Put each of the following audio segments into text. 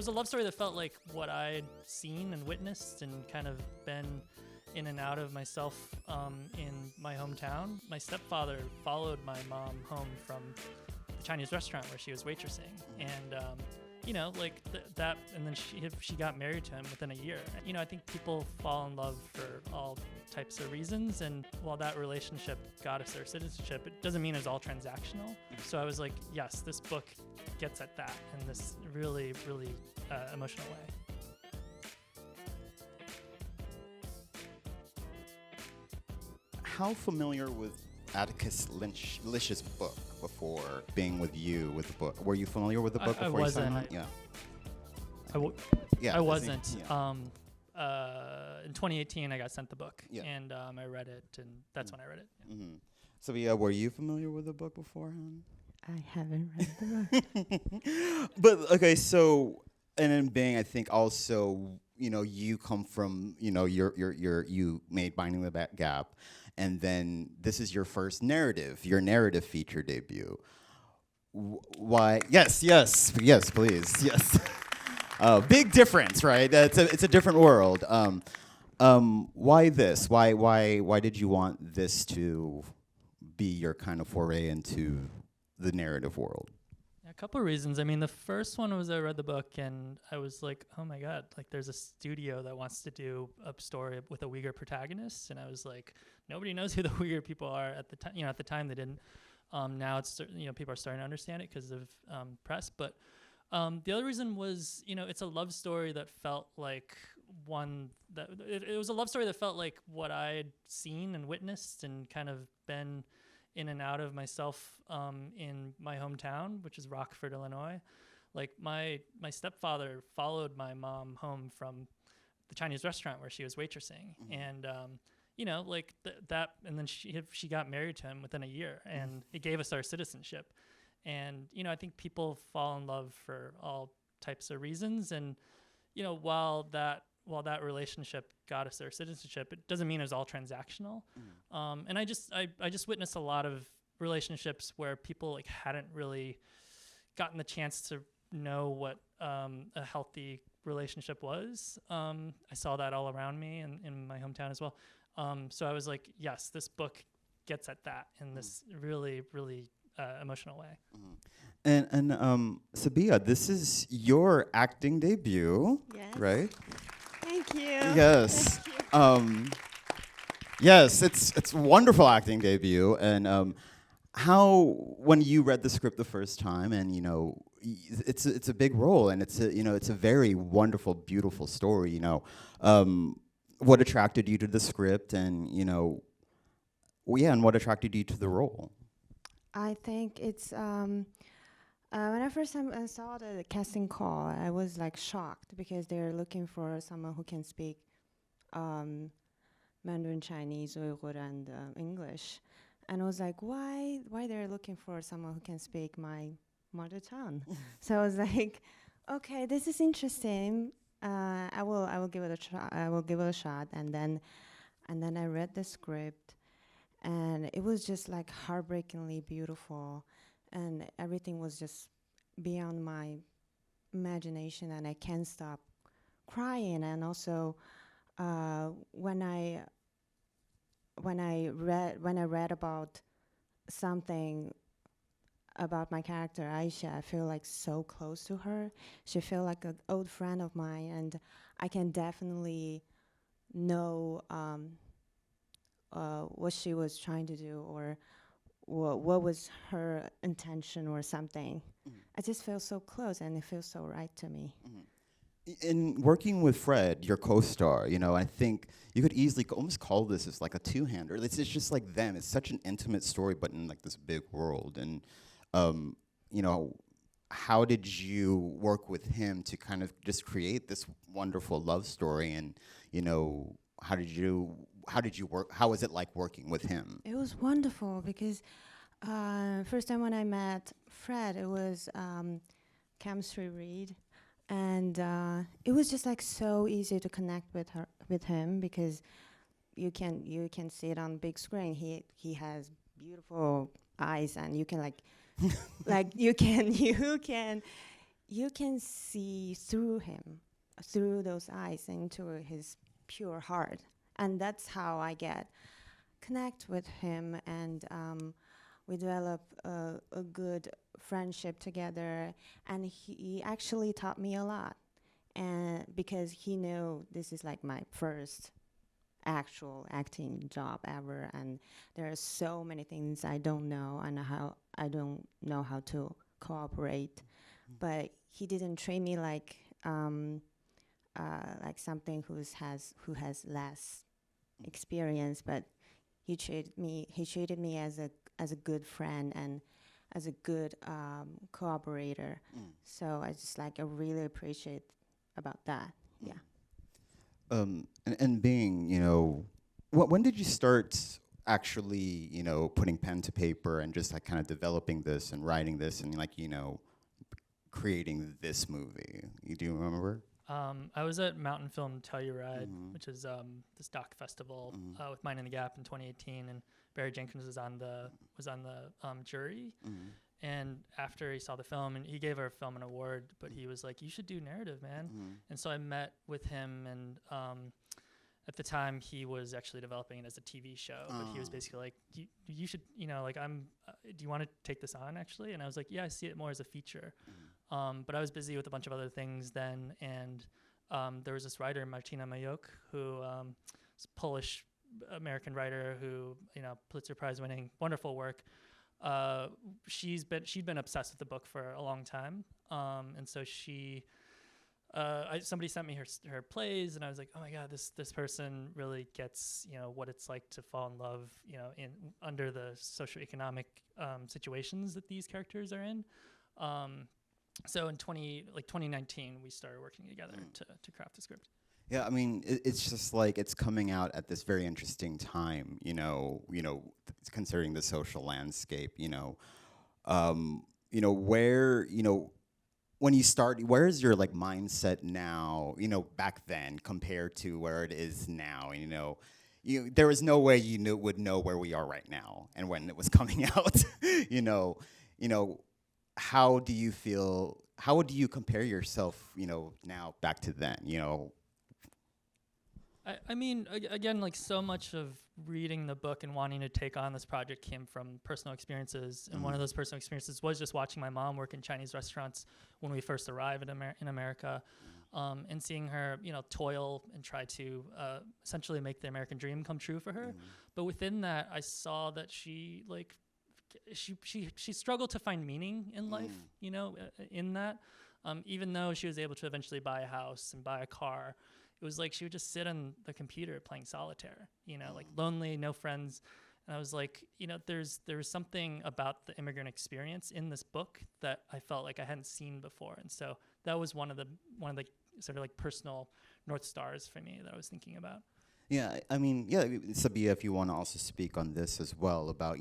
was a love story that felt like what I'd seen and witnessed and kind of been in and out of myself in my hometown. My stepfather followed my mom home from the Chinese restaurant where she was waitressing, and that, and then she got married to him within a year. I think people fall in love for all types of reasons, and while that relationship got us our citizenship, it doesn't mean it's all transactional. So I was like, yes, this book gets at that in this really, really emotional way. How familiar with Atticus Lynch's book before being with you with the book? Were you familiar with the book before you signed on? I wasn't. In 2018, I got sent the book, and I read it, and that's when I read it. Yeah. Mm-hmm. So, were you familiar with the book beforehand? I haven't read the book. But, okay, so, and then Bing, I think also, you come from, you made Binding the Gap, and then this is your first your narrative feature debut. Why? Yes, please, yes. Big difference, right? It's a different world. Why this? Why did you want this to be your kind of foray into the narrative world? A couple of reasons. I mean, the first one was I read the book and I was like, oh my God, like there's a studio that wants to do a story with a Uyghur protagonist. And I was like, nobody knows who the Uyghur people are at the time. At the time they didn't. Now it's, people are starting to understand it because of press. But the other reason was, it's a love story that felt like it was a love story that felt like what I'd seen and witnessed and kind of been in and out of myself in my hometown, which is Rockford, Illinois. Like my stepfather followed my mom home from the Chinese restaurant where she was waitressing, and that, and then she got married to him within a year, and it gave us our citizenship. And I think people fall in love for all types of reasons, and while that relationship got us our citizenship, it doesn't mean it was all transactional. And I just witnessed a lot of relationships where people hadn't really gotten the chance to know what a healthy relationship was. I saw that all around me and in my hometown as well. So I was like, yes, this book gets at that in this really, really emotional way. And Sebiye, this is your acting debut, right? Thank you. Yes. Thank you. Yes, it's a wonderful acting debut. And how, when you read the script the first time, and it's a big role, and it's a very wonderful, beautiful story. What attracted you to the script, and and what attracted you to the role? I think it's when I first time I saw the casting call, I was shocked because they're looking for someone who can speak Mandarin Chinese, Uyghur, and English, and I was like, why they're looking for someone who can speak my mother tongue? So I was like, okay, this is interesting. I will give it a try. I will give it a shot, and then I read the script. And it was just heartbreakingly beautiful, and everything was just beyond my imagination, and I can't stop crying. And also, when I read about something about my character Aisha, I feel so close to her. She felt like an old friend of mine, and I can definitely know what she was trying to do, or what was her intention or something. I just feel so close, and it feels so right to me. In working with Fred, your co-star, I think you could easily almost call this as a two-hander. It's just like them. It's such an intimate story, but in this big world. And how did you work with him to kind of just create this wonderful love story? And how did you work? How was it like working with him? It was wonderful because first time when I met Fred, it was chemistry read, and it was just so easy to connect with him because you can see it on big screen. He has beautiful eyes, and you can you can see through him, through those eyes into his pure heart. And that's how I get connect with him, and we develop a good friendship together. And he actually taught me a lot, and because he knew this is like my first actual acting job ever, and there are so many things I don't know, and how I don't know how to cooperate. But he didn't train me like something who has less experience, but he treated me as a good friend and as a good cooperator. So I really appreciate about that. Yeah. And being, when did you start actually, putting pen to paper and just like kind of developing this and writing this and like, creating this movie? Do you remember? I was at Mountain Film Telluride, which is this doc festival with Mine in the Gap in 2018, and Barry Jenkins was on the jury. And after he saw the film, and he gave our film an award, but he was like, "You should do narrative, man." And so I met with him, and at the time he was actually developing it as a TV show. But he was basically like, "You should, like do you want to take this on actually?" And I was like, "Yeah, I see it more as a feature." But I was busy with a bunch of other things then, and there was this writer, Martina Majok, who is a Polish American writer who, Pulitzer Prize winning, wonderful work. She'd been obsessed with the book for a long time, and so somebody sent me her plays, and I was like, oh my god, this person really gets what it's like to fall in love in under the socioeconomic situations that these characters are in. So in 2019, we started working together to craft the script. Yeah, I mean, it's just like it's coming out at this very interesting time, considering the social landscape, where, when you start, where is your like mindset now, back then compared to where it is now? There was no way would know where we are right now and when it was coming out, how do you feel? How would you compare yourself, now back to then, I mean, again, like so much of reading the book and wanting to take on this project came from personal experiences. And one of those personal experiences was just watching my mom work in Chinese restaurants when we first arrived in America, and seeing her, toil and try to essentially make the American dream come true for her. But within that, I saw that she struggled to find meaning in life, in that, even though she was able to eventually buy a house and buy a car. It was like she would just sit on the computer playing solitaire, like lonely, no friends. And I was like, there was something about the immigrant experience in this book that I felt like I hadn't seen before. And so that was one of the sort of like personal North Stars for me that I was thinking about. Yeah, I mean, Sebiye, if you want to also speak on this as well about,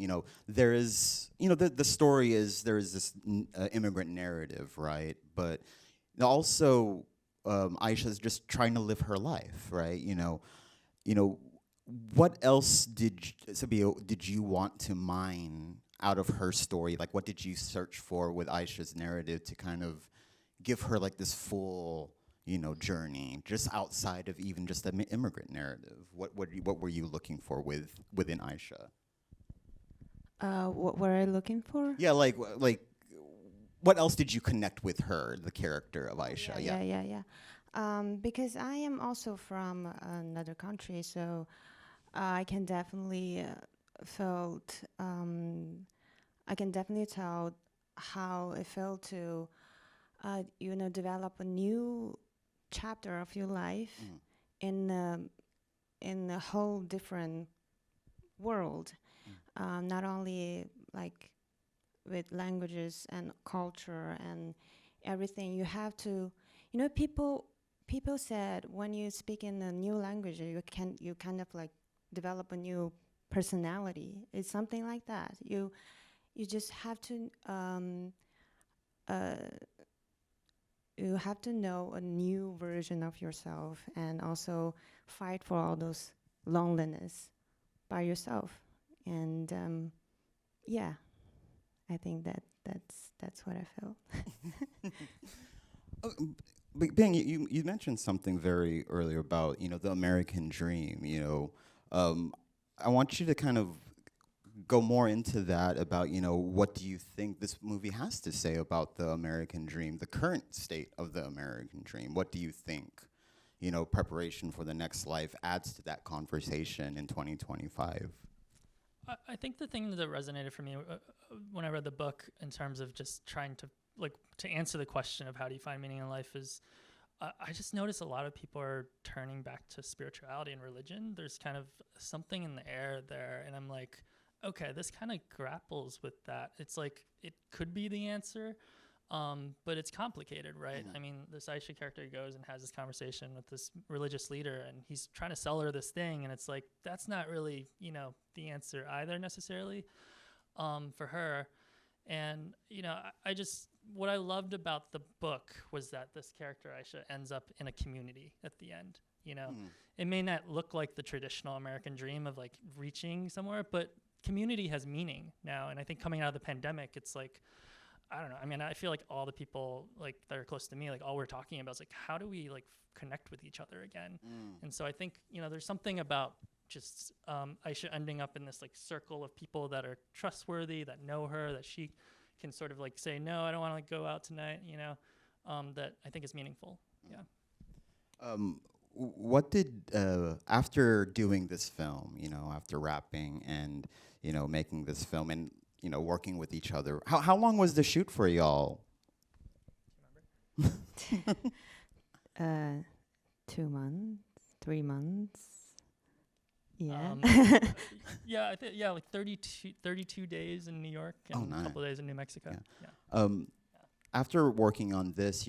there is, the story is there is this immigrant narrative, right? But also, Aisha's just trying to live her life, right? What else Sebiye, did you want to mine out of her story? Like, what did you search for with Aisha's narrative to kind of give her like this full, journey, just outside of even just the immigrant narrative? What were you looking for within Aisha? What were I looking for? Yeah, like what else did you connect with her, the character of Aisha? Because I am also from another country, so I can definitely tell how it felt to, develop a new chapter of your life in a whole different world, not only like with languages and culture and everything. You have to, people said when you speak in a new language, you kind of like develop a new personality. It's something like that. You just have to you have to know a new version of yourself, and also fight for all those loneliness by yourself. And I think that's what I felt. Bing, you mentioned something very earlier about the American dream. I want you to kind of go more into that about what do you think this movie has to say about the American dream, the current state of the American dream. What do you think preparation for the next life adds to that conversation in 2025? I think the thing that resonated for me when I read the book in terms of just trying to to answer the question of how do you find meaning in life is I just notice a lot of people are turning back to spirituality and religion. There's kind of something in the air there, and I'm like, okay, this kind of grapples with that. It's like it could be the answer, but it's complicated, right? I mean, this Aisha character goes and has this conversation with this religious leader, and he's trying to sell her this thing, and it's like that's not really the answer either necessarily for her. And I just what I loved about the book was that this character Aisha ends up in a community at the end. It may not look like the traditional American dream of like reaching somewhere, but community has meaning now. And I think coming out of the pandemic, it's like, I don't know. I mean, I feel like all the people like that are close to me, like all we're talking about is like, how do we like connect with each other again? And so I think, there's something about just Aisha ending up in this like circle of people that are trustworthy, that know her, that she can sort of like say, no, I don't want to like go out tonight, that I think is meaningful. Yeah. What did after doing this film, after wrapping and making this film and working with each other, how long was the shoot for y'all? 2 months, 3 months. Yeah. Like 32 days in New York and nice. A couple of days in New Mexico. Yeah. After working on this,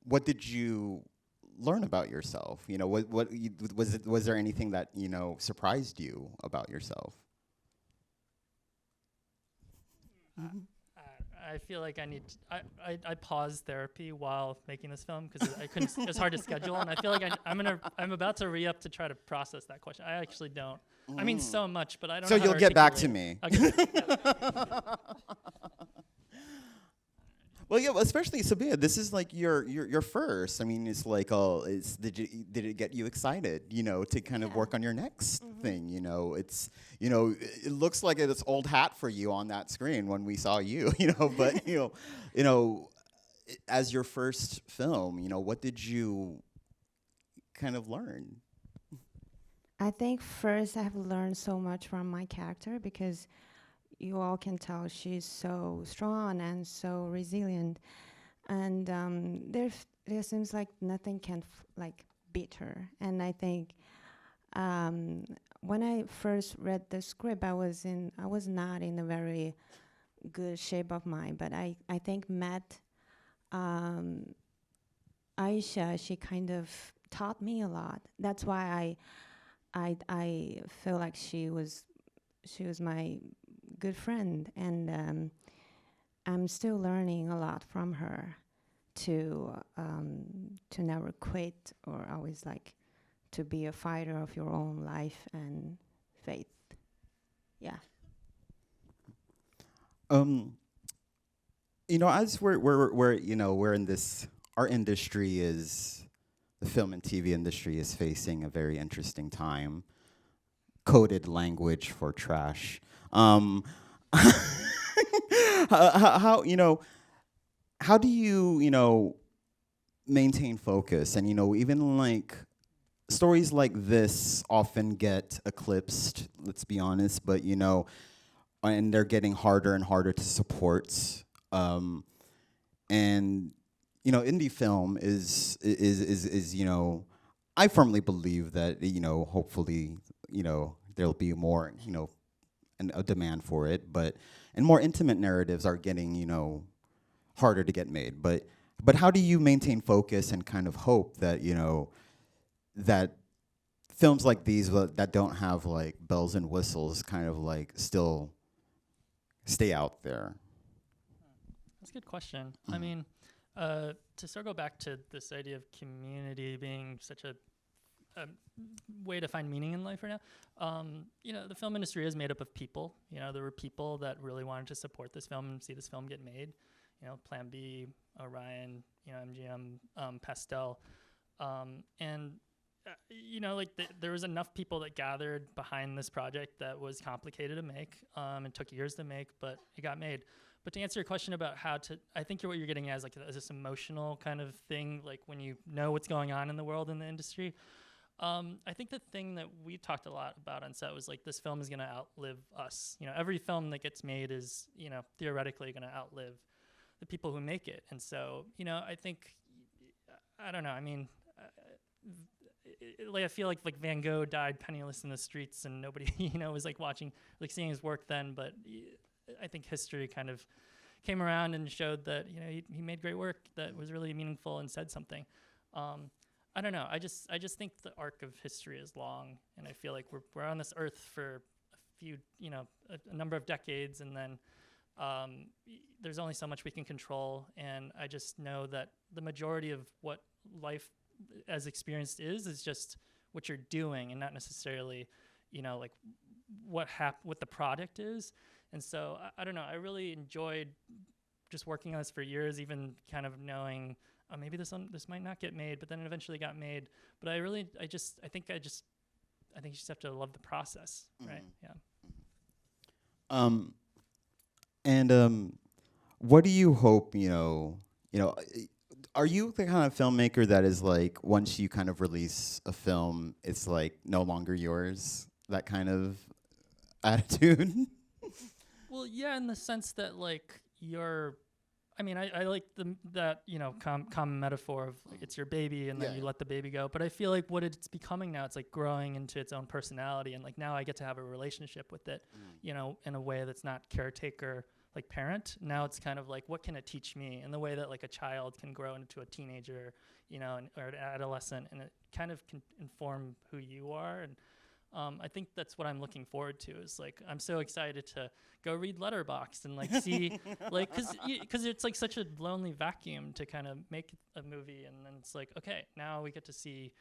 what did you learn about yourself? Was there anything that surprised you about yourself? I feel like I need. I paused therapy while making this film because I couldn't. It's hard to schedule, and I feel like I'm about to re-up to try to process that question. I actually don't. I mean so much, but I don't. So know you'll how get back to articulate me. Okay. Well, yeah, especially Sebiye. This is like your first. I mean, it's like, did it get you excited? To kind of work on your next thing. It's it looks like it's old hat for you on that screen when we saw you. But as your first film, what did you kind of learn? I think first I've learned so much from my character because you all can tell she's so strong and so resilient, and there seems like nothing can beat her. And I think when I first read the script, I was not in a very good shape of mind, but I think Matt, Aisha, she kind of taught me a lot. That's why I feel like she was my good friend, and I'm still learning a lot from her to never quit or always to be a fighter of your own life and faith. Yeah. As we're in this, our industry is the film and TV industry is facing a very interesting time. Coded language for trash. How do you maintain focus? And even like stories like this often get eclipsed, let's be honest, but and they're getting harder and harder to support. And indie film is I firmly believe that hopefully there'll be more a demand for it, and more intimate narratives are getting harder to get made. But how do you maintain focus and kind of hope that that films like these that don't have like bells and whistles kind of like still stay out there? That's a good question. I mean, to circle back to this idea of community being such a way to find meaning in life right now, the film industry is made up of people. There were people that really wanted to support this film and see this film get made. Plan B, Orion, MGM, Pastel, and like there was enough people that gathered behind this project that was complicated to make. It took years to make, but it got made. But to answer your question about I think what you're getting at is like this emotional kind of thing, like when you know what's going on in the world, in the industry. I think the thing that we talked a lot about on set was like, this film is going to outlive us. Every film that gets made is, theoretically going to outlive the people who make it. And so, I think, I don't know. I mean, I feel like Van Gogh died penniless in the streets and nobody, was like watching, like seeing his work then. But I think history kind of came around and showed that, he made great work that was really meaningful and said something. I don't know. I just think the arc of history is long, and I feel like we're on this earth for a few, a number of decades, and then there's only so much we can control. And I just know that the majority of what life as experienced is just what you're doing, and not necessarily, like what the product is. And so I don't know. I really enjoyed just working on this for years, even kind of knowing, maybe this might not get made, but then it eventually got made. But I think you just have to love the process, right? Yeah. And what do you hope, are you the kind of filmmaker that is like, once you kind of release a film, it's like no longer yours, that kind of attitude? Well, yeah, in the sense that like I like that common metaphor of like, it's your baby and then you let the baby go. But I feel like what it's becoming now, it's like growing into its own personality, and like now I get to have a relationship with it, in a way that's not caretaker, like parent. Now it's kind of like, what can it teach me, in the way that like a child can grow into a teenager, or an adolescent, and it kind of can inform who you are. And I think that's what I'm looking forward to, is like, I'm so excited to go read Letterboxd and like see, like, cause it's like such a lonely vacuum to kind of make a movie. And then it's like, okay, now we get to see,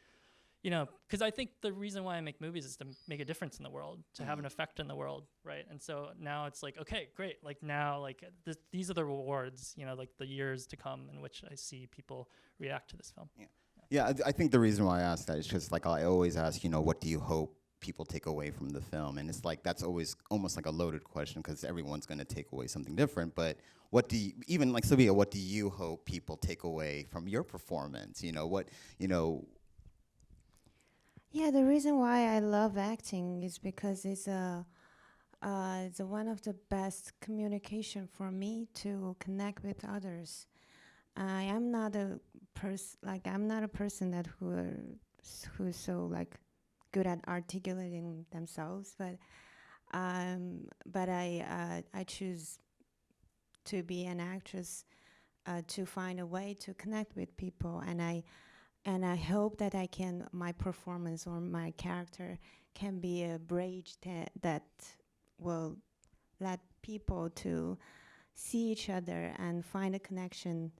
cause I think the reason why I make movies is to make a difference in the world, to have an effect in the world. Right. And so now it's like, okay, great. Like now, like these are the rewards, like the years to come in which I see people react to this film. Yeah. I think the reason why I ask that is just like, I always ask, what do you hope people take away from the film? And it's like, that's always almost like a loaded question, because everyone's going to take away something different. But what do you, even like Sebiye, what do you hope people take away from your performance? Yeah, the reason why I love acting is because it's one of the best communication for me to connect with others. I am not a person that who's so like good at articulating themselves, but I choose to be an actress to find a way to connect with people, and I hope that my performance or my character can be a bridge that will let people to see each other and find a connection,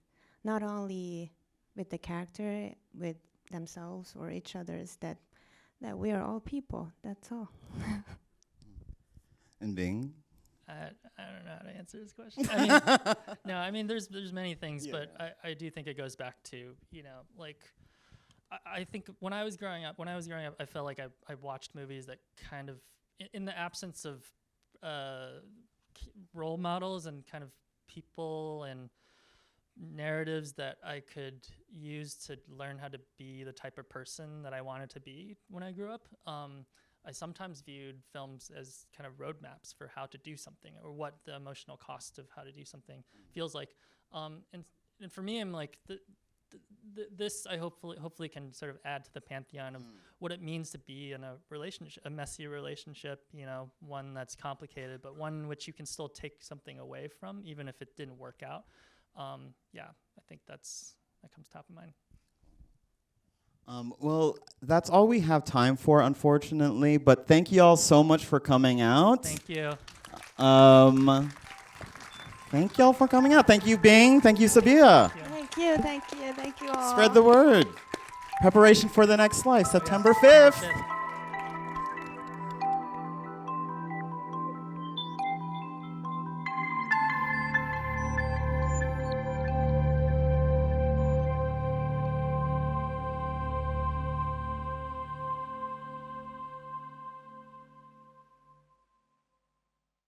not only with the character, with themselves or each others, that we are all people. That's all. And Bing? I don't know how to answer this question. There's many things, but I do think it goes back to, like, I think when I was growing up, I felt like I watched movies that kind of, in the absence of role models and kind of people and narratives that I could use to learn how to be the type of person that I wanted to be when I grew up. I sometimes viewed films as kind of roadmaps for how to do something, or what the emotional cost of how to do something feels like. And for me, I'm like, this I hopefully can sort of add to the pantheon of what it means to be in a relationship, a messy relationship, one that's complicated, but one which you can still take something away from, even if it didn't work out. I think that comes top of mind. Well, that's all we have time for, unfortunately. But thank you all so much for coming out. Thank you. Thank you all for coming out. Thank you, Bing. Thank you, Sebiye. Thank you all. Spread the word. Preparation for the next slice, September 5th.